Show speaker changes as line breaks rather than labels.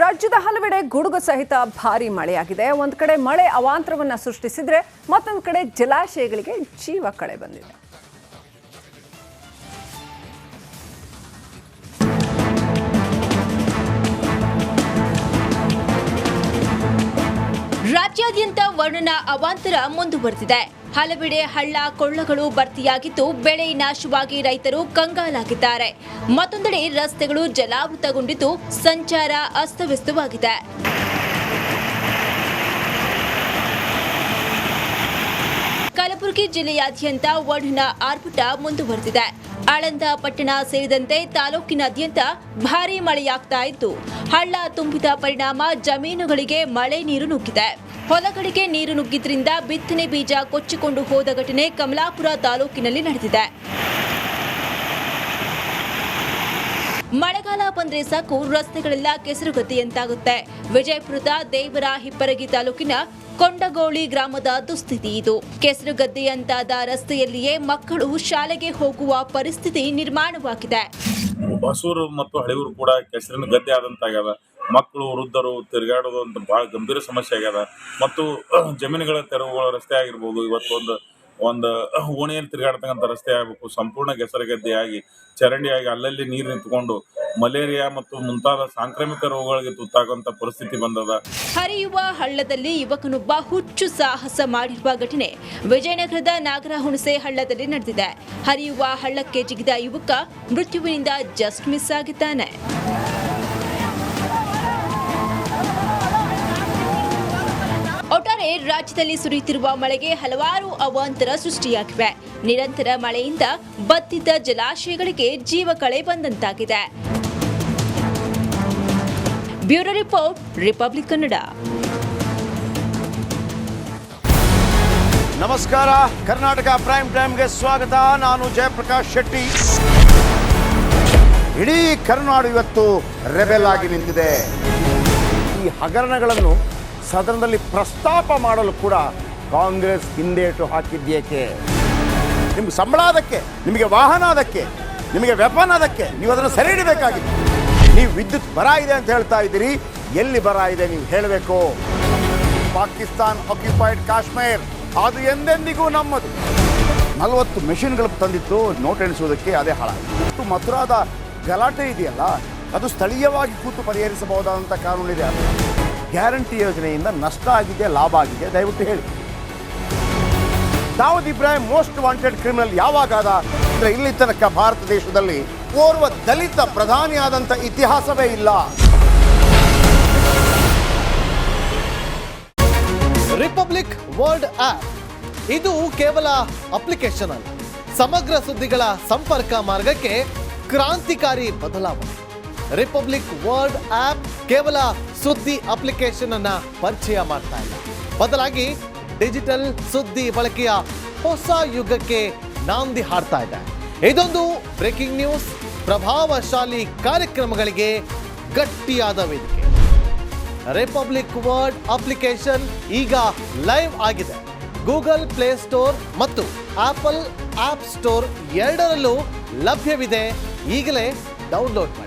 ರಾಜ್ಯದ ಹಲವೆಡೆ ಗುಡುಗು ಸಹಿತ ಭಾರೀ ಮಳೆಯಾಗಿದೆ. ಒಂದು ಕಡೆ ಮಳೆ ಅವಾಂತರವನ್ನ ಸೃಷ್ಟಿಸಿದ್ರೆ ಮತ್ತೊಂದು ಕಡೆ ಜಲಾಶಯಗಳಿಗೆ ಜೀವ ಕಳೆ ಬಂದಿದೆ.
ರಾಜ್ಯಾದ್ಯಂತ ವರುಣನ ಅವಾಂತರ ಮುಂದುವರೆದಿದೆ. ಹಲವೆಡೆ ಹಳ್ಳ ಕೊಳ್ಳಗಳು ಭರ್ತಿಯಾಗಿದ್ದು ಬೆಳೆ ನಾಶವಾಗಿ ರೈತರು ಕಂಗಾಲಾಗಿದ್ದಾರೆ. ಮತ್ತೊಂದೆಡೆ ರಸ್ತೆಗಳು ಜಲಾವೃತಗೊಂಡಿದ್ದು ಸಂಚಾರ ಅಸ್ತವ್ಯಸ್ತವಾಗಿದೆ. ಕಲಬುರಗಿ ಜಿಲ್ಲೆಯಾದ್ಯಂತ ವರುಣನ ಆರ್ಭಟ ಮುಂದುವರೆದಿದೆ. ಆಳಂದ ಪಟ್ಟಣ ಸೇರಿದಂತೆ ತಾಲೂಕಿನಾದ್ಯಂತ ಭಾರೀ ಮಳೆಯಾಗ್ತಾ ಇದ್ದು ಹಳ್ಳ ತುಂಬಿದ ಪರಿಣಾಮ ಜಮೀನುಗಳಿಗೆ ಮಳೆ ನೀರು ನುಗ್ಗಿದೆ. ಹೊಲಗಳಿಗೆ ನೀರು ನುಗ್ಗಿದ್ರಿಂದ ಬಿತ್ತನೆ ಬೀಜ ಕೊಚ್ಚಿಕೊಂಡು ಹೋದ ಘಟನೆ ಕಮಲಾಪುರ ತಾಲೂಕಿನಲ್ಲಿ ನಡೆದಿದೆ. ಮಳೆಗಾಲ ಬಂದ್ರೆ ಸಾಕು ರಸ್ತೆಗಳೆಲ್ಲ ಕೆಸರುಗದ್ದೆಯಂತಾಗುತ್ತೆ. ವಿಜಯಪುರದ ದೇವರ ಹಿಪ್ಪರಗಿ ತಾಲೂಕಿನ ಕೊಂಡಗೋಳಿ ಗ್ರಾಮದ ದುಸ್ಥಿತಿ ಇದು. ಕೆಸರುಗದ್ದೆಯಂತಾದ ರಸ್ತೆಯಲ್ಲಿಯೇ ಮಕ್ಕಳು ಶಾಲೆಗೆ ಹೋಗುವ ಪರಿಸ್ಥಿತಿ ನಿರ್ಮಾಣವಾಗಿದೆ.
ಹೊಸೂರು ಮತ್ತು ಹಳೆಯೂರು ಕೂಡ ಕೆಸರಿನ ಗದ್ದೆ ಆದಂತಾಗ್ಯದ. ಮಕ್ಕಳು ವೃದ್ಧರು ತಿರುಗಾಡೋದು ಅಂತ ಬಹಳ ಗಂಭೀರ ಸಮಸ್ಯೆ ಆಗ್ಯದ. ಮತ್ತು ಜಮೀನುಗಳ ತೆರವುಗಳ ರಸ್ತೆ ಆಗಿರ್ಬೋದು, ಇವತ್ತು ಒಂದು ಓಣಿಯಲ್ಲಿ ತಿರುಗಾಡ್ತಕ್ಕಂಥ ರಸ್ತೆ ಆಗಬೇಕು, ಸಂಪೂರ್ಣ ಕೆಸರುಗದ್ದೆಯಾಗಿ ಚರಂಡಿಯಾಗಿ ಅಲ್ಲಲ್ಲಿ ನೀರು ನಿಂತುಕೊಂಡು ಮಲೇರಿಯಾ ಮತ್ತು ಮುಂತಾದ ಸಾಂಕ್ರಾಮಿಕ ರೋಗಗಳಿಗೆ ತುತ್ತಾಗುವಂತ ಪರಿಸ್ಥಿತಿ ಬಂದದ.
ಹರಿಯುವ ಹಳ್ಳದಲ್ಲಿ ಯುವಕನೊಬ್ಬ ಹುಚ್ಚು ಸಾಹಸ ಮಾಡಿರುವ ಘಟನೆ ವಿಜಯನಗರದ ನಾಗರಹುಣಸೆ ಹಳ್ಳದಲ್ಲಿ ನಡೆದಿದೆ. ಹರಿಯುವ ಹಳ್ಳಕ್ಕೆ ಜಿಗಿದ ಯುವಕ ಮೃತ್ಯುವಿನಿಂದ ಜಸ್ಟ್ ಮಿಸ್ ಆಗಿದ್ದಾನೆ. ಒಟ್ಟಾರೆ ರಾಜ್ಯದಲ್ಲಿ ಸುರಿಯುತ್ತಿರುವ ಮಳೆಗೆ ಹಲವಾರು ಅವಾಂತರ ಸೃಷ್ಟಿಯಾಗಿವೆ. ನಿರಂತರ ಮಳೆಯಿಂದ ಬತ್ತಿದ್ದ ಜಲಾಶಯಗಳಿಗೆ ಜೀವ ಕಳೆ ಬಂದಂತಾಗಿದೆ. Bureau report, republic Kannada.
ನಮಸ್ಕಾರ, ಕರ್ನಾಟಕ ಪ್ರೈಮ್ ಟೈಮ್ಗೆ ಸ್ವಾಗತ. ನಾನು ಜಯಪ್ರಕಾಶ್ ಶೆಟ್ಟಿ. ಇಡೀ ಕರ್ನಾಡು ಇವತ್ತು ರೆಬೆಲ್ ಆಗಿ ನಿಂತಿದೆ. ಈ ಹಗರಣಗಳನ್ನು ಸದನದಲ್ಲಿ ಪ್ರಸ್ತಾಪ ಮಾಡಲು ಕೂಡ ಕಾಂಗ್ರೆಸ್ ಹಿಂದೇಟು ಹಾಕಿದ್ದೇಕೆ? ನಿಮ್ಗೆ ಸಂಬಳ ಅದಕ್ಕೆ, ನಿಮಗೆ ವಾಹನ ಅದಕ್ಕೆ, ನಿಮಗೆ ವೆಪನ್ ಅದಕ್ಕೆ, ನೀವು ಅದನ್ನು ಸೆರೆ ಹಿಡಬೇಕಾಗಿತ್ತು. ನೀವು ವಿದ್ಯುತ್ ಬರ ಇದೆ ಅಂತ ಹೇಳ್ತಾ ಇದ್ದೀರಿ, ಎಲ್ಲಿ ಬರ ಇದೆ ನೀವು ಹೇಳಬೇಕು. ಪಾಕಿಸ್ತಾನ್ ಆಕ್ಯುಪೈಡ್ ಕಾಶ್ಮೀರ್ ಅದು ಎಂದೆಂದಿಗೂ ನಮ್ಮದು. 40 ಮೆಷಿನ್ಗಳು ತಂದಿತ್ತು ನೋಟ್ ಎಣಿಸುವುದಕ್ಕೆ, ಅದೇ ಹಾಳಾಯಿತು. ಮಥುರಾದ ಗಲಾಟೆ ಇದೆಯಲ್ಲ, ಅದು ಸ್ಥಳೀಯವಾಗಿ ಕೂತು ಪರಿಹರಿಸಬಹುದಾದಂಥ ಕಾನೂನಿದೆ. ಗ್ಯಾರಂಟಿ ಯೋಜನೆಯಿಂದ ನಷ್ಟ ಆಗಿದೆ, ಲಾಭ ಆಗಿದೆ, ದಯವಿಟ್ಟು ಹೇಳಿ. Dawood Ibrahim most wanted criminal ಯಾವಾಗಾದ ಅಂದರೆ ಇಲ್ಲಿ ತನಕ ಭಾರತ ದೇಶದಲ್ಲಿ ಓರ್ವ ದಲಿತ ಪ್ರಧಾನಿಯಾದಂಥ ಇತಿಹಾಸವೇ ಇಲ್ಲ.
ರಿಪಬ್ಲಿಕ್ ವರ್ಲ್ಡ್ ಆಪ್ ಇದು ಕೇವಲ ಅಪ್ಲಿಕೇಶನ್ ಅಲ್ಲ, ಸಮಗ್ರ ಸುದ್ದಿಗಳ ಸಂಪರ್ಕ ಮಾರ್ಗಕ್ಕೆ ಕ್ರಾಂತಿಕಾರಿ ಬದಲಾವಣೆ. ರಿಪಬ್ಲಿಕ್ ವರ್ಲ್ಡ್ ಆಪ್ ಕೇವಲ ಸುದ್ದಿ ಅಪ್ಲಿಕೇಶನ್ ಅನ್ನ ಪರಿಚಯ ಮಾಡ್ತಾ ಇಲ್ಲ, ಬದಲಾಗಿ ಡಿಜಿಟಲ್ ಸುದ್ದಿ ಬಳಕೆಯ ಹೊಸ ಯುಗಕ್ಕೆ ನಾಂದಿ ಹಾಡ್ತಾ ಇದೆ. ಇದೊಂದು ಬ್ರೇಕಿಂಗ್ ನ್ಯೂಸ್, ಪ್ರಭಾವಶಾಲಿ ಕಾರ್ಯಕ್ರಮಗಳಿಗೆ ಗಟ್ಟಿಯಾದ ವೇದಿಕೆ. ರಿಪಬ್ಲಿಕ್ ವರ್ಲ್ಡ್ ಅಪ್ಲಿಕೇಶನ್ ಈಗ ಲೈವ್ ಆಗಿದೆ. ಗೂಗಲ್ ಪ್ಲೇ ಸ್ಟೋರ್ ಮತ್ತು ಆಪಲ್ ಆಪ್ ಸ್ಟೋರ್ ಎರಡರಲ್ಲೂ ಲಭ್ಯವಿದೆ. ಈಗಲೇ ಡೌನ್ಲೋಡ್ ಮಾಡಿ.